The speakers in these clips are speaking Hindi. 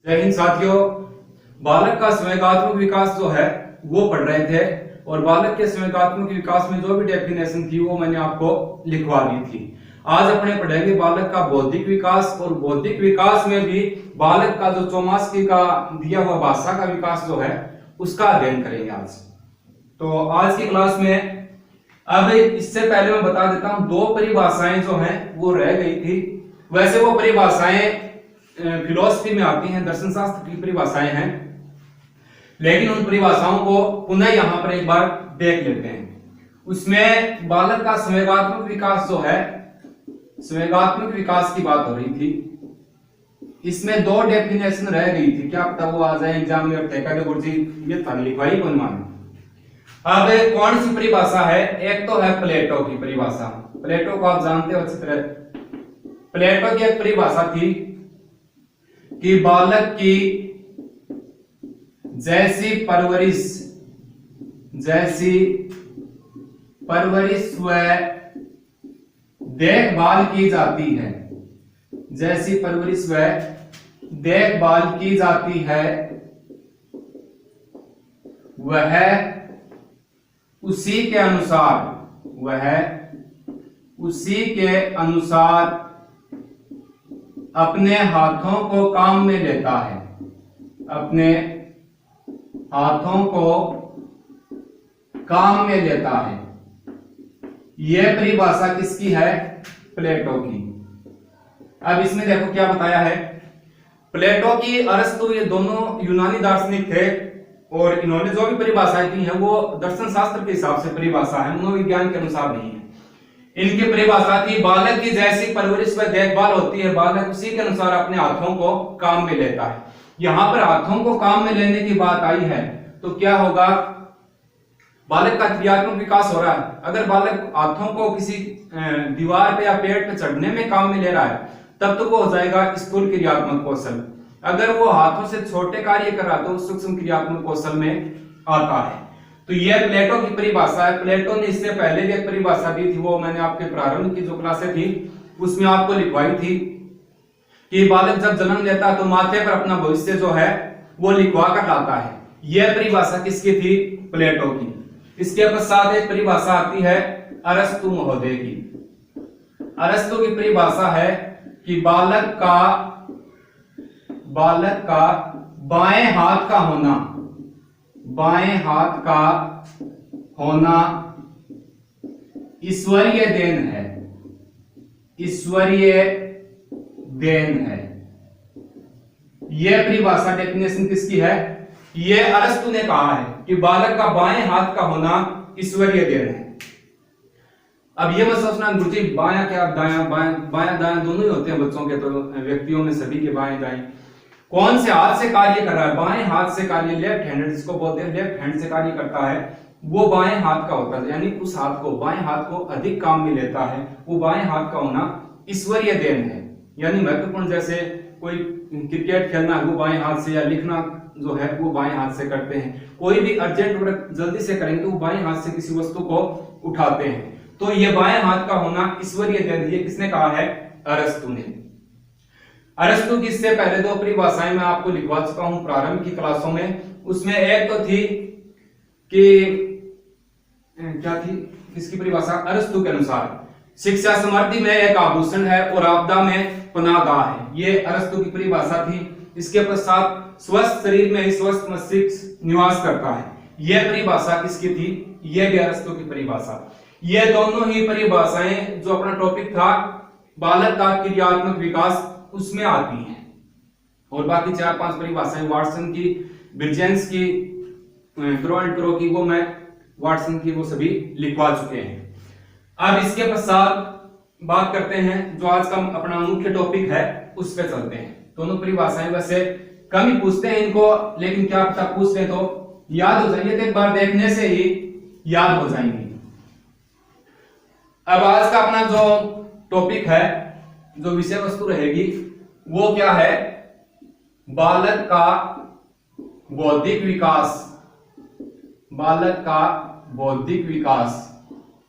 जय हिंद साथियों। बालक का संवेगात्मक विकास जो है वो पढ़ रहे थे और बालक के संवेगात्मक विकास में जो भी डेफिनेशन थी वो मैंने आपको लिखवा दी थी। आज अपने पढ़ेंगे बालक का बौद्धिक विकास और बौद्धिक विकास में भी बालक का जो चौमास्की का दिया हुआ भाषा का विकास जो है उसका अध्ययन करेंगे आज। तो आज की क्लास में अब इससे पहले मैं बता देता हूं, दो परिभाषाएं जो हैं वो रह गई थी। वैसे वो परिभाषाएं फिलॉसफी में आती हैं, दर्शन शास्त्र की परिभाषाएं हैं, लेकिन उन परिभाषाओं को पुनः यहां पर एक बार देख लेते हैं। उसमें बालक का संवेगात्मक विकास जो है, संवेगात्मक विकास की बात हो रही थी। इसमें दो डेफिनेशन रह गई थी, क्या पता वो आ जाए एग्जाम में। गुरुजी ये था लिखवाई कौन माने। अब कौन सी परिभाषा है? एक तो है प्लेटो की परिभाषा। प्लेटो को आप जानते हो अच्छी तरह। प्लेटो की एक परिभाषा थी कि बालक की जैसी परवरिश व देखभाल की जाती है, जैसी परवरिश व देखभाल की जाती है, वह उसी के अनुसार अपने हाथों को काम में लेता है, अपने हाथों को काम में लेता है। यह परिभाषा किसकी है? प्लेटो की। अब इसमें देखो क्या बताया है। प्लेटो की, अरस्तु, ये दोनों यूनानी दार्शनिक थे और इन्होंने जो भी परिभाषाएं दी हैं वो दर्शन शास्त्र के हिसाब से परिभाषा है, मनोविज्ञान के अनुसार नहीं है। इनकी परिभाषा थी बालक की जैसी परवरिश व देखभाल होती है, बालक उसी के अनुसार अपने हाथों को काम में लेता है। यहां पर हाथों को काम में लेने की बात आई है तो क्या होगा? बालक का क्रियात्मक विकास हो रहा है। अगर बालक हाथों को किसी दीवार पे या पेड़ पे चढ़ने में काम में ले रहा है तब तो वो हो जाएगा स्थूल क्रियात्मक कौशल। अगर वो हाथों से छोटे कार्य कर रहा तो सूक्ष्म क्रियात्मक कौशल में आता है। तो यह प्लेटो की परिभाषा है। प्लेटो ने इससे पहले भी एक परिभाषा दी थी, वो मैंने आपके प्रारंभ की जो क्लासें थी उसमें आपको लिखवाई थी कि बालक जब जन्म लेता है तो माथे पर अपना भविष्य जो है वो लिखवा कर लाता है। यह परिभाषा किसकी थी? प्लेटो की। इसके पश्चात एक परिभाषा आती है अरस्तु महोदय की। अरस्तु की परिभाषा है कि बालक का बाएं हाथ का होना ईश्वरीय देन है, ईश्वरीय देन है। यह परिभाषा डेफिनेशन किसकी है? यह अरस्तु ने कहा है कि बालक का बाएं हाथ का होना ईश्वरीय देन है। अब ये मत सोचना गुरुजी बायां क्या दायां, बायां दायां दोनों ही होते हैं बच्चों के, तो व्यक्तियों में सभी के बाएं दाएं। कौन से हाथ से कार्य कर रहा है? बाएं हाथ से कार्य, लेफ्ट हैंडेड जिसको बोलते हैं, लेफ्ट हैंड से कार्य करता है वो बाएं हाथ का होता है। यानी उस हाथ को, बाएं हाथ को अधिक काम में लेता है, वो बाएं हाथ का होना ईश्वरीय देन है। यानी महत्वपूर्ण, जैसे कोई क्रिकेट खेलना है वो बाएं हाथ से, या लिखना जो है वो बाएं हाथ से करते हैं। कोई भी अर्जेंट वर्क जल्दी से करेंगे तो वो बाएं हाथ से किसी वस्तु को उठाते हैं। तो ये बाएं हाथ का होना ईश्वरीय देन, ये किसने कहा है? अरस्तु ने। अरस्तु की इससे पहले दो परिभाषाएं मैं आपको लिखवा चुका हूं प्रारंभ की क्लासों में। उसमें एक तो थी कि क्या थी इसकी परिभाषा? अरस्तु के अनुसार शिक्षा समृद्धि में एक आभूषण है और आपदा में पनाहगाह है। ये अरस्तु की परिभाषा थी। इसके पश्चात स्वस्थ शरीर में ही स्वस्थ मस्तिष्क निवास करता है। यह परिभाषा किसकी थी? यह भी अरस्तु की परिभाषा। ये दोनों ही परिभाषाएं जो अपना टॉपिक था बालक का क्रियात्मक विकास उसमें आती हैं। और बाकी 4-5 परिभाषाएं वाटसन की, ब्रिजेंस की, क्रो की, वो मैं वाटसन की वो सभी लिखवा चुके हैं। अब इसके पश्चात बात करते हैं जो आज का अपना मुख्य टॉपिक है उस पे चलते हैं। दोनों परिभाषाएं वैसे कम ही पूछते हैं इनको, लेकिन क्या पता पूछ ले तो याद हो जाएंगे, तो एक बार देखने से ही याद हो जाएंगे। अब आज का अपना जो टॉपिक है, जो विषय वस्तु रहेगी वो क्या है? बालक का बौद्धिक विकास, बालक का बौद्धिक विकास।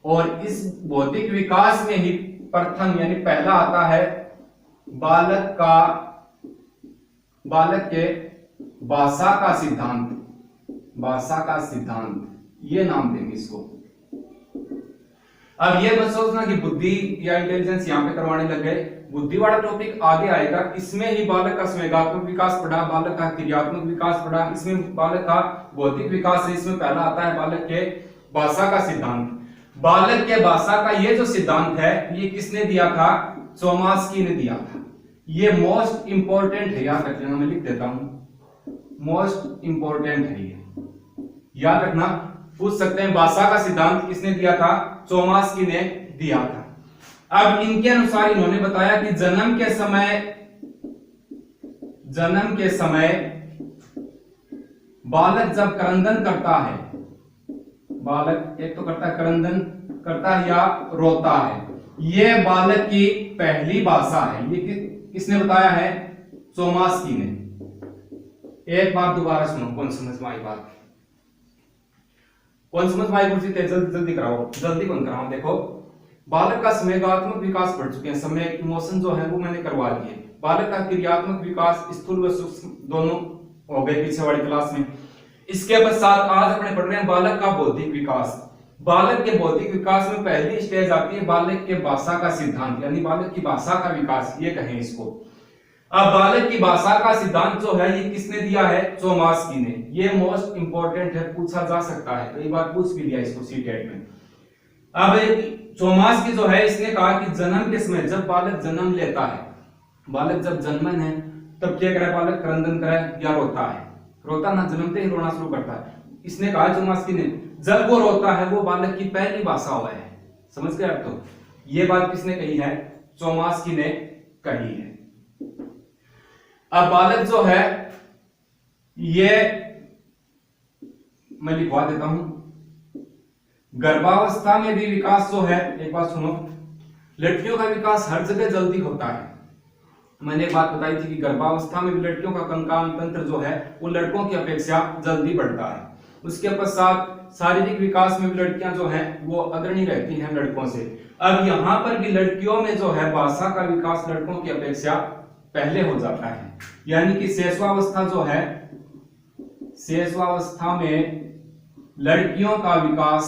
और इस बौद्धिक विकास में ही प्रथम यानी पहला आता है बालक का बालक के भाषा का सिद्धांत, भाषा का सिद्धांत, ये नाम देंगे इसको। अब ये मत सोचना कि बुद्धि या इंटेलिजेंस यहां पे करवाने लग गए, बुद्धि वाला टॉपिक आगे आएगा। इसमें ही बालक का संवेगात्मक विकास पढ़ा, बालक का क्रियात्मक विकास पढ़ा, इसमें बालक का बौद्धिक विकास है। इसमें पहला आता है बालक के भाषा का सिद्धांत। बालक के भाषा का ये जो सिद्धांत है, ये किसने दिया था? चोमास्की ने दिया था। ये मोस्ट इंपॉर्टेंट है, याद रखना, मैं लिख देता हूं, मोस्ट इंपॉर्टेंट है ये, याद रखना। पूछ सकते हैं भाषा का सिद्धांत किसने दिया था? चोमास्की ने दिया था। अब इनके अनुसार इन्होंने बताया कि जन्म के समय बालक जब क्रंदन करता है, बालक एक तो करता है, क्रंदन करता है या रोता है, ये बालक की पहली भाषा है। ये किसने बताया है? चोमास्की ने। एक बार दोबारा सुनो, कौन समझ में आई बात? कौन समझ में आई? जल्दी जल्दी कराओ, जल्दी कौन कराओ। देखो, बालक का संवेगात्मक विकास पढ़ चुके हैं, समय इमोशन जो है वो मैंने करवा दिए। बालक का क्रियात्मक विकास स्थूल व सूक्ष्म दोनों हो गए पीछे वाली क्लास में। इसके पश्चात आज अपने पढ़ रहे हैं बालक का बौद्धिक विकास। बालक के बौद्धिक विकास में पहली स्टेज आती है बालक के भाषा का सिद्धांत, यानी बालक की भाषा का विकास, ये कहें इसको। अब बालक की भाषा का सिद्धांत जो है ये किसने दिया है? चोमास्की ने। ये मोस्ट इंपॉर्टेंट है, पूछा जा सकता है, कई बार पूछ भी लिया इसको सीटेट में। अब चोमास्की जो है इसने कहा कि जन्म के समय जब बालक जन्म लेता है, बालक जब जन्मन है तब क्या करे? बालक क्रंदन करे या रोता है? रोता ना, जन्मते ही रोना शुरू करता है। इसने कहा चोमास्की ने, जब वो रोता है वो बालक की पहली भाषा हुआ है। समझ गए आप? तो ये बात किसने कही है? चोमास्की ने कही है। अब बालक जो है ये मैं लिखवा देता हूं, गर्भावस्था में भी विकास जो है, एक बात सुनो, लड़कियों का विकास हर जगह जल्दी होता है। मैंने एक बात बताई थी कि गर्भावस्था में भी लड़कियों का कंकाल तंत्र जो है वो लड़कों की अपेक्षा जल्दी बढ़ता है। उसके पश्चात शारीरिक विकास में भी लड़कियां जो हैं वो अग्रणी रहती हैं लड़कों से। अब यहां पर भी लड़कियों में जो है भाषा का विकास लड़कों की अपेक्षा पहले हो जाता है, यानी कि शेषवावस्था जो है, शेषवावस्था में लड़कियों का विकास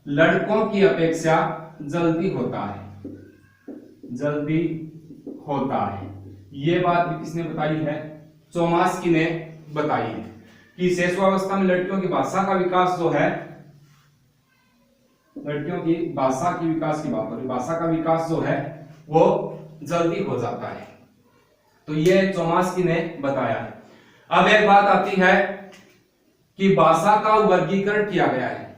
लड़कों की अपेक्षा जल्दी होता है, जल्दी होता है। ये बात भी किसने बताई है? चोमास्की ने बताई है कि शेषवावस्था में लड़कियों की भाषा का विकास जो है, लड़कियों की भाषा की विकास की बात हो रही, भाषा का विकास जो है वो जल्दी हो जाता है। तो ये चोमास्की ने बताया है। अब एक बात आती है कि भाषा का वर्गीकरण किया गया है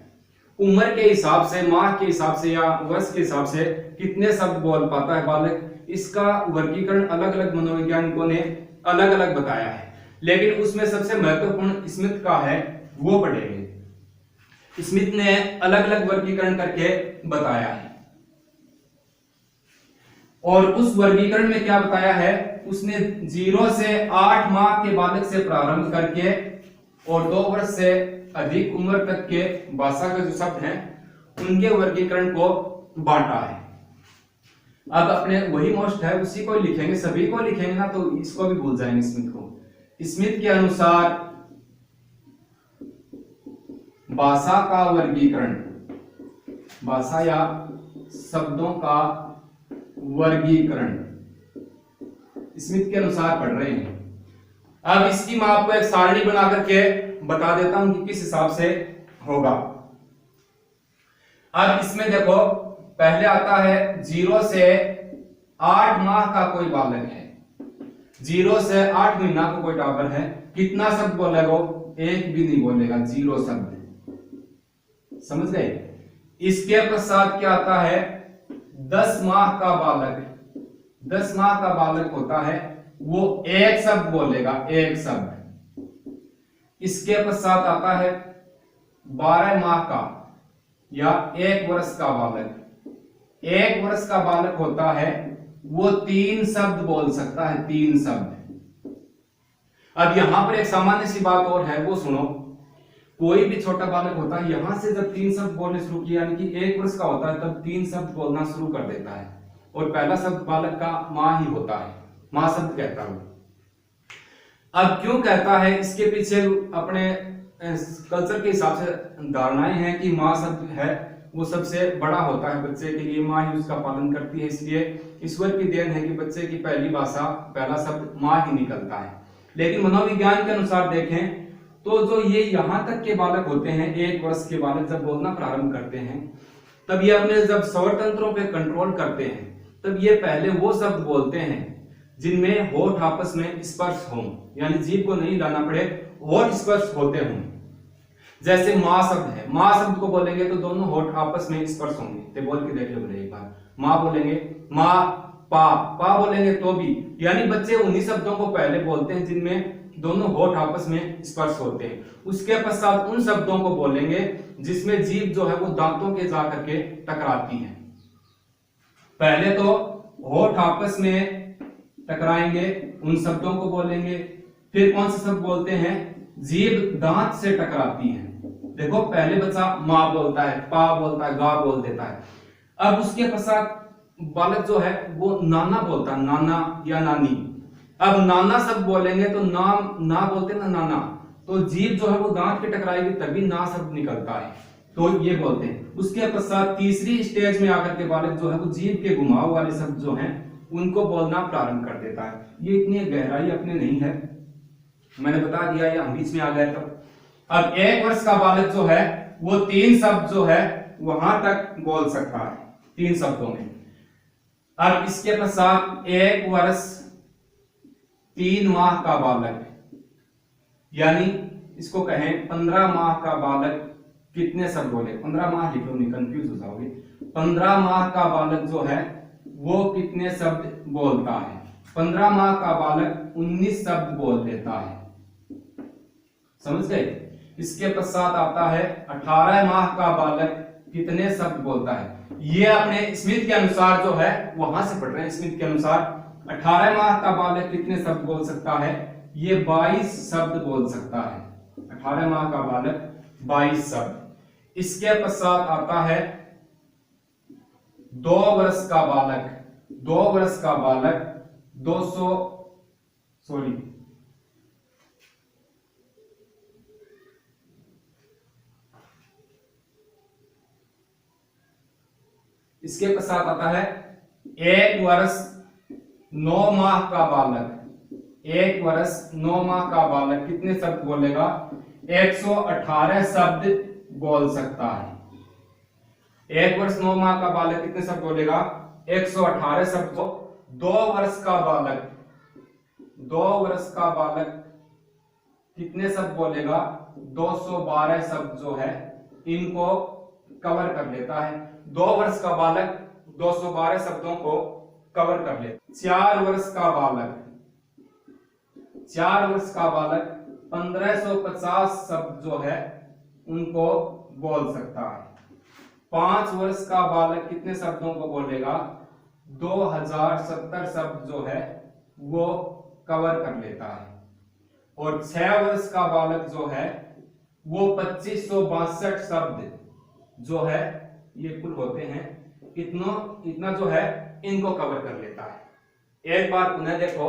उम्र के हिसाब से, माह के हिसाब से या वर्ष के हिसाब से कितने शब्द बोल पाता है बालक, इसका वर्गीकरण अलग अलग मनोवैज्ञानिकों ने अलग अलग बताया है। लेकिन उसमें सबसे महत्वपूर्ण स्मिथ का है, वो पढ़ेंगे। स्मिथ ने अलग अलग वर्गीकरण करके बताया है, और उस वर्गीकरण में क्या बताया है? उसने 0 से 8 माह के बालक से प्रारंभ करके और 2 वर्ष से अधिक उम्र तक के भाषा के जो शब्द हैं उनके वर्गीकरण को बांटा है। अब अपने वही मोस्ट है उसी को लिखेंगे, सभी को लिखेंगे ना तो इसको भी भूल जाएंगे स्मिथ को। स्मिथ के अनुसार भाषा का वर्गीकरण, भाषा या शब्दों का वर्गीकरण स्मिथ के अनुसार पढ़ रहे हैं। अब इसकी मैं आपको एक सारणी बना करके बता देता हूं कि किस हिसाब से होगा। अब इसमें देखो, पहले आता है 0 से 8 माह का कोई बालक है, 0 से 8 महीना का कोई टाबर है, कितना शब्द बोलेगा वो? एक भी नहीं बोलेगा, 0 शब्द। समझ गए? इसके पश्चात क्या आता है? 10 माह का बालक, 10 माह का बालक होता है, वो एक शब्द बोलेगा, एक शब्द। इसके पश्चात आता है 12 माह का या 1 वर्ष का बालक। 1 वर्ष का बालक होता है, वो 3 शब्द बोल सकता है, 3 शब्द। अब यहां पर एक सामान्य सी बात और है, वो सुनो। कोई भी छोटा बालक होता है, यहां से जब 3 शब्द बोलने शुरू किया, यानी कि 1 वर्ष का होता है, तब 3 शब्द बोलना शुरू कर देता है। और पहला शब्द बालक का माँ ही होता है, माँ शब्द कहता हूं। अब क्यों कहता है, इसके पीछे अपने कल्चर के हिसाब से धारणाएं हैं कि माँ शब्द है वो सबसे बड़ा होता है बच्चे के लिए, माँ ही उसका पालन करती है, इसलिए ईश्वर की देन है कि बच्चे की पहली भाषा पहला शब्द माँ ही निकलता है। लेकिन मनोविज्ञान के अनुसार देखें तो जो ये यहाँ तक के बालक होते हैं, 1 वर्ष के बालक जब बोलना प्रारंभ करते हैं, तब ये अपने जब स्वर तंत्रों पे कंट्रोल करते हैं, तब ये पहले वो शब्द बोलते हैं जिनमें होठ आपस में स्पर्श हो, यानी जीभ को नहीं लाना पड़े, होठ स्पर्श होते हों। जैसे माँ शब्द है, माँ शब्द को बोलेंगे तो दोनों होठ आपस में स्पर्श होंगे। तो बोल के देख लो एक बार, माँ बोलेंगे, माँ, पा बोलेंगे तो भी, यानी बच्चे उन्हीं शब्दों को पहले बोलते हैं जिनमें दोनों होठ आपस में स्पर्श होते हैं। उसके पश्चात उन शब्दों को बोलेंगे जिसमें जीभ जो है वो दांतों के जाकर के टकराती है। पहले तो होठ आपस में टकराएंगे, उन शब्दों को बोलेंगे, फिर कौन से शब्द बोलते हैं, जीभ दांत से टकराती है। देखो पहले बच्चा माँ बोलता है, पा बोलता है, गा बोल देता है। अब उसके पश्चात बालक जो है वो नाना बोलता है, नाना या नानी। अब नाना शब्द बोलेंगे तो नाम ना बोलते ना नाना, तो जीभ जो है वो दांत के टकराएगी तभी ना शब्द निकलता है, तो ये बोलते हैं। उसके पश्चात तीसरी स्टेज में आकर के बालक जो है वो जीभ के घुमाव वाले शब्द जो हैं उनको बोलना प्रारंभ कर देता है। ये इतनी गहराई अपने नहीं है, मैंने बता दिया, ये हम बीच में आ गए। तो अब 1 वर्ष का बालक जो है वो 3 शब्द जो है वहां तक बोल सकता है, 3 शब्दों में। अब इसके पश्चात 1 वर्ष 3 माह का बालक, यानी इसको कहें 15 माह का बालक कितने शब्द बोले, 15 माह लिखो नहीं कंफ्यूज हो जाओगे। 15 माह का बालक जो है वो कितने शब्द बोलता है, 15 माह का बालक 19 शब्द बोल देता है, समझ गए। इसके पश्चात आता है 18 माह का बालक कितने शब्द बोलता है। ये अपने स्मिथ के अनुसार जो है वहां से पढ़ रहे हैं, स्मिथ के अनुसार 18 माह का बालक कितने शब्द बोल सकता है, ये 22 शब्द बोल सकता है। 18 माह का बालक 22 शब्द। इसके पश्चात आता है 2 वर्ष का बालक, 2 वर्ष का बालक 200 इसके पश्चात आता है 1 वर्ष 9 माह का बालक, 1 वर्ष 9 माह का बालक कितने शब्द बोलेगा, 118 शब्द बोल सकता है। 1 वर्ष 9 माह का बालक कितने शब्द बोलेगा, 118 शब्द। 2 वर्ष का बालक, 2 वर्ष का बालक कितने शब्द बोलेगा, 212 शब्द जो है इनको कवर कर लेता है। 2 वर्ष का बालक 212 शब्दों को कवर कर ले। 4 वर्ष का बालक, 4 वर्ष का बालक 1550 शब्द जो है उनको बोल सकता है। 5 वर्ष का बालक कितने शब्दों को बोलेगा, 2070 शब्द जो है वो कवर कर लेता है। और 6 वर्ष का बालक जो है वो 2562 शब्द जो है ये कुल होते हैं, इतना जो है इनको कवर कर लेता है। एक बार पुनः देखो,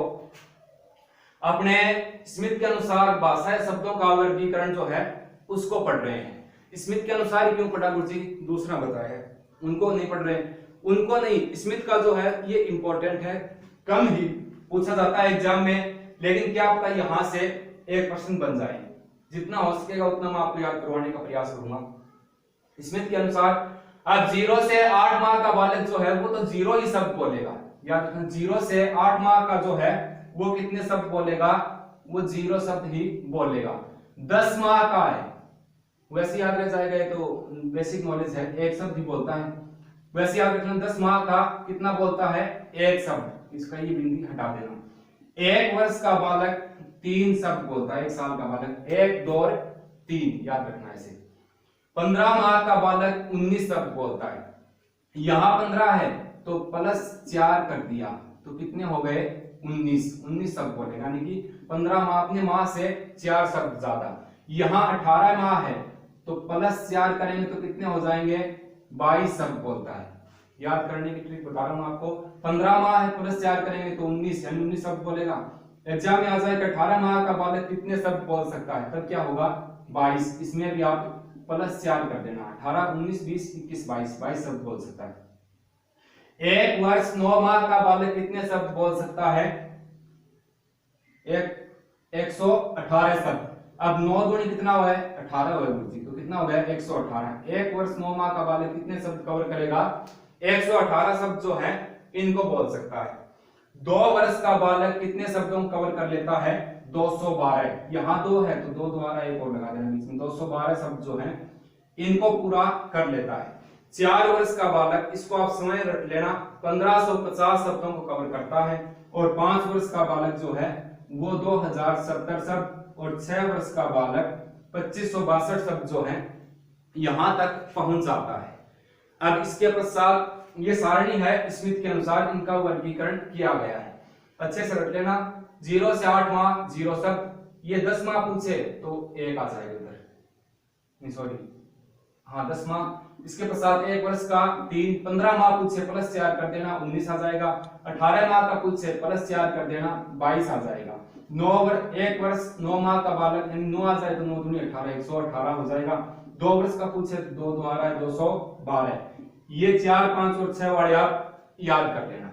अपने स्मिथ के अनुसार भाषा शब्दों का वर्गीकरण जो है उसको पढ़ रहे हैं। स्मिथ के अनुसार ही क्यों पढ़ा गुरुजी, दूसरा बताया, उनको नहीं पढ़ रहे, उनको नहीं। स्मिथ का जो है ये इंपॉर्टेंट है, कम ही पूछा जाता है एग्जाम में, लेकिन क्या पता यहां से एक प्रश्न बन जाए। जितना हो सकेगा उतना मैं आपको याद करवाने का प्रयास करूंगा। स्मिथ के अनुसार अब 0 से 8 माह का बालक जो है वो तो 0 ही शब्द बोलेगा, याद रखना। 0 से 8 माह का जो है वो कितने शब्द बोलेगा, वो 0 शब्द ही बोलेगा। 10 माह का है, वैसे याद रह जाएगा, ये तो बेसिक नॉलेज है, 1 शब्द ही बोलता है। वैसे याद रखना 10 माह का कितना बोलता है, 1 शब्द, इसका ये बिंदी हटा देना। 1 वर्ष का बालक 3 शब्द बोलता है, 1 साल का बालक 1 2 3, याद रखना ऐसे। 15 माह का बालक 19 शब्द बोलता है। यहां 15 है तो +4 कर दिया तो कितने हो गए, 19 शब्द बोलेगा, यानी कि 15 माह अपने माह से 4 शब्द ज्यादा। यहां 18 माह है तो +4 करेंगे तो कितने हो जाएंगे, 22 शब्द बोलता है। याद करने की ट्रिक बता रहा हूं आपको। 15 माह है प्लस 4 करेंगे तो 19, यानी 19 शब्द बोलेगा। एग्जाम में आ जाएगा 18 माह का बालक कितने शब्द बोल सकता है, तब क्या होगा 22। इसमें भी आप प्लस 4 कर देना, 18 19 20 21 22 शब्द बोल सकता है। 1 वर्ष 9 माह का बालक कितने शब्द बोल सकता है, 118 शब्द। अब 9 दूनी कितना हुआ है 18 हुआ है, तो कितना हो गया 118। 1 वर्ष 9 माह का बालक कितने शब्द कवर करेगा, 118 शब्द जो है इनको बोल सकता है। 2 वर्ष का बालक कितने शब्दों को कवर कर लेता है, 212। यहाँ 2 है तो 2 द्वारा 1 और लगा देना बीच में, 212 शब्द जो है इनको पूरा कर लेता है। 4 वर्ष का बालक, इसको आप समझ लेना, 1550 शब्दों को कवर करता है। और 5 वर्ष का बालक जो है वो 2070 शब्द, और 6 वर्ष का बालक 2562 शब्द जो है यहां तक पहुंच जाता है। अब इसके पश्चात ये सारणी है, स्मिथ के अनुसार इनका वर्गीकरण किया गया है। अच्छे से रख लेना, 0 से 8 माह 0 शब्द, ये 10 माह पूछे तो 1 आ जाएगा इधर, सॉरी हाँ 10 माह। इसके पश्चात 1 वर्ष का 3, 15 माह पूछे प्लस 4 कर देना 19 आ जाएगा। 18 माह का पूछे प्लस 4 कर देना 22 आ जाएगा। 1 वर्ष 9 माह का बालक, 9 आ जाए तो 9 दूनी 18, 118 हो जाएगा। 2 वर्ष का पूछे 2 द्वारा 212। ये 4 5 और 6 वाले आप याद कर लेना।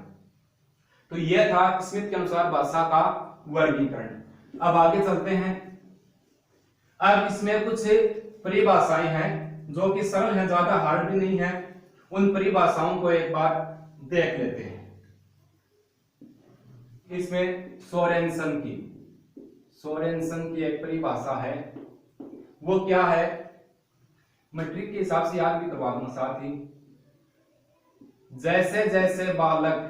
तो ये था स्मिथ के अनुसार भाषा का वर्गीकरण। अब आगे चलते हैं। अब इसमें कुछ परिभाषाएं हैं जो कि सरल है, ज्यादा हार्ड भी नहीं है। उन परिभाषाओं को एक बार देख लेते हैं। इसमें सोरेनसन की एक परिभाषा है, वो क्या है, मैट्रिक के हिसाब से याद भी करवा दूंगा साथ ही। जैसे जैसे बालक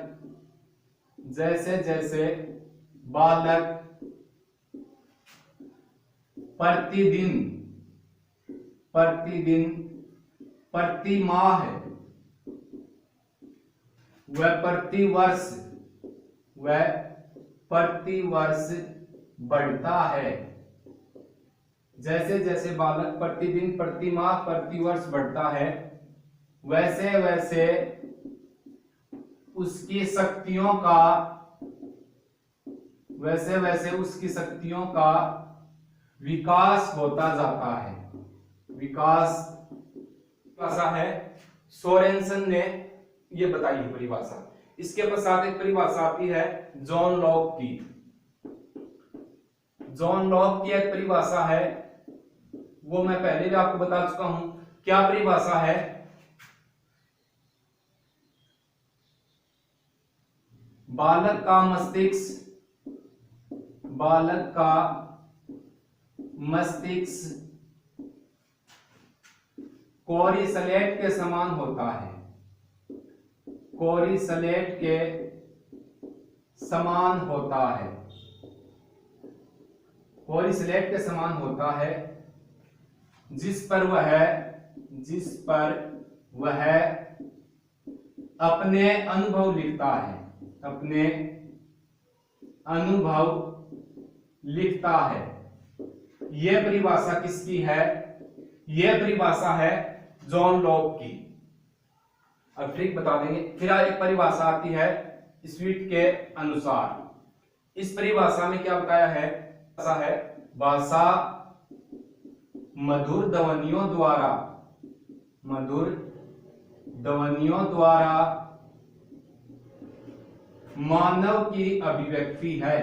प्रतिदिन प्रति माह व प्रति वर्ष बढ़ता है, जैसे जैसे बालक प्रतिदिन प्रति माह प्रति वर्ष बढ़ता है, वैसे वैसे उसकी शक्तियों का विकास होता जाता है। विकास भाषा है, सोरेनसन ने ये बताई है परिभाषा। इसके पश्चात एक परिभाषा आती है जॉन लॉक की। जॉन लॉक की एक परिभाषा है, वो मैं पहले भी आपको बता चुका हूं। क्या परिभाषा है, बालक का मस्तिष्क कोरी स्लेट के समान होता है। कोरी स्लेट के समान होता है। कोरी स्लेट के समान होता है, जिस पर वह अपने अनुभव लिखता है। अपने अनुभव लिखता है। यह परिभाषा किसकी है, यह परिभाषा है जॉन लॉक की। अब ट्रिक बता देंगे। फिर एक परिभाषा आती है स्मिथ के अनुसार। इस परिभाषा में क्या बताया है, ऐसा है, भाषा मधुर ध्वनियों द्वारा मानव की अभिव्यक्ति है।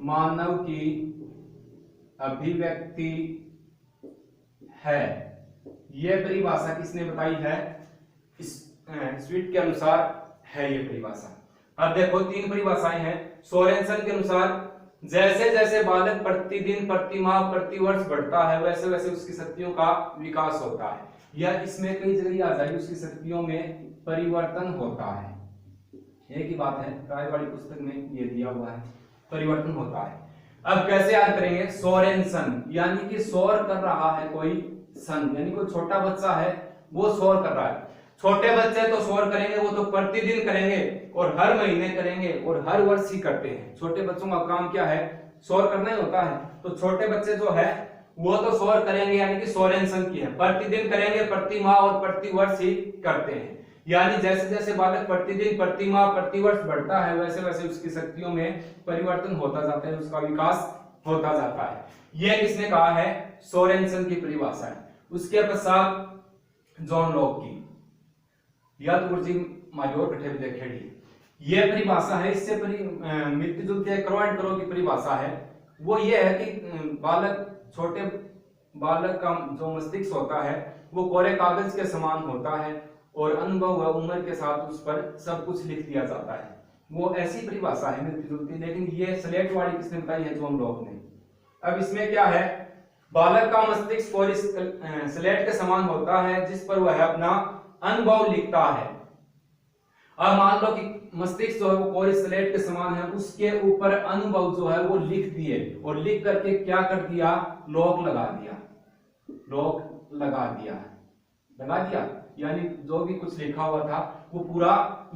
मानव की अभिव्यक्ति है। यह परिभाषा किसने बताई है, स्मिथ के अनुसार है ये परिभाषा। अब देखो 3 परिभाषाएं हैं। सोरेनसन के अनुसार जैसे जैसे बालक प्रतिदिन प्रति माह प्रति वर्ष बढ़ता है, वैसे वैसे उसकी शक्तियों का विकास होता है। यह इसमें कई जगह आ जाएगी, उसकी शक्तियों में परिवर्तन होता है। एक ही बात है, राय वाली पुस्तक में ये दिया हुआ है, परिवर्तन होता है। अब कैसे याद करेंगे, सोरेनसन यानी कि शोर कर रहा है कोई सन, यानी कोई छोटा बच्चा है वो शोर कर रहा है। छोटे बच्चे तो शोर करेंगे, वो तो प्रतिदिन करेंगे और हर महीने करेंगे और हर वर्ष ही करते हैं। छोटे बच्चों का काम क्या है, शोर करना ही होता है। तो छोटे बच्चे जो है वो तो शोर करेंगे, यानी कि सोरेनसन की है, प्रतिदिन करेंगे, प्रति माह और प्रति वर्ष ही करते हैं। यानी जैसे जैसे बालक प्रतिदिन, प्रतिमाह, प्रतिवर्ष बढ़ता है वैसे वैसे उसकी शक्तियों में परिवर्तन होता जाता है, उसका विकास होता जाता है। यह किसने कहा है? सोरेनसन की परिभाषा है। उसके पश्चात जॉन लॉक की, या तो गुरुजी मारियोर कठे भी देखेगी। यह परिभाषा है, इससे मिलती जुलती है क्रोएंट करो की परिभाषा है। वो ये है कि बालक, छोटे बालक का जो मस्तिष्क होता है वो कोरे कागज के समान होता है और अनुभव व उम्र के साथ उस पर सब कुछ लिख दिया जाता है। वो ऐसी परिभाषा है मिलती जुलती, लेकिन ये स्लेट वाली किसने बताई है? जॉन लॉक ने। अब इसमें क्या है? बालक का मस्तिष्क कोरे स्लेट के समान होता है जिस पर वह अपना अनुभव लिखता है। अब मान लो कि मस्तिष्क जो है वो कोरे स्लेट के समान है, उसके ऊपर अनुभव जो है वो लिख दिए और लिख करके क्या कर दिया? लॉक लगा दिया, लॉक लगा दिया, लगा दिया। यानी जो भी कुछ लिखा हुआ था वो पूरा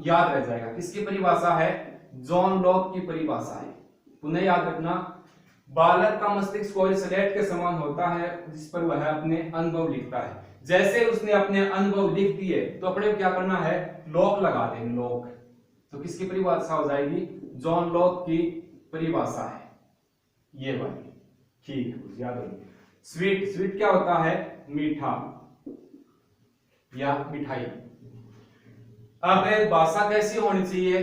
याद रह जाएगा। किसकी परिभाषा है? जॉन लॉक की परिभाषा है। पुनः याद रखना, बालक का मस्तिष्क कोरे स्लेट के समान होता है जिस पर वह अपने अनुभव लिखता है। जैसे उसने अपने अनुभव लिख दिए तो अपने क्या करना है? लॉक लगा देंगे, लॉक। तो किसकी परिभाषा हो जाएगी? जॉन लॉक की परिभाषा है ये वाली। ठीक है, याद रखिए। स्वीट, स्वीट क्या होता है? मीठा या मिठाई। अब भाषा कैसी होनी चाहिए?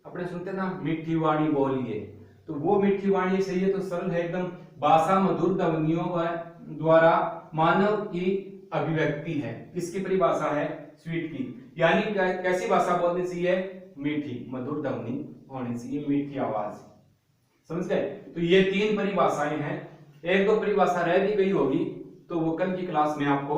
अपने सुनते ना, मीठी वाणी बोलिए। तो वो मीठी वाणी चाहिए तो सरल है एकदम। भाषा मधुर ध्वनियों द्वारा मानव की अभिव्यक्ति है। किसकी परिभाषा है? स्वीट की। यानी कैसी भाषा बोलनी चाहिए? मीठी, मधुर ध्वनि होनी चाहिए, मीठी आवाज। समझ गए? तो ये 3 परिभाषाएं हैं। एक दो परिभाषा रह भी गई होगी तो वो कल की क्लास में आपको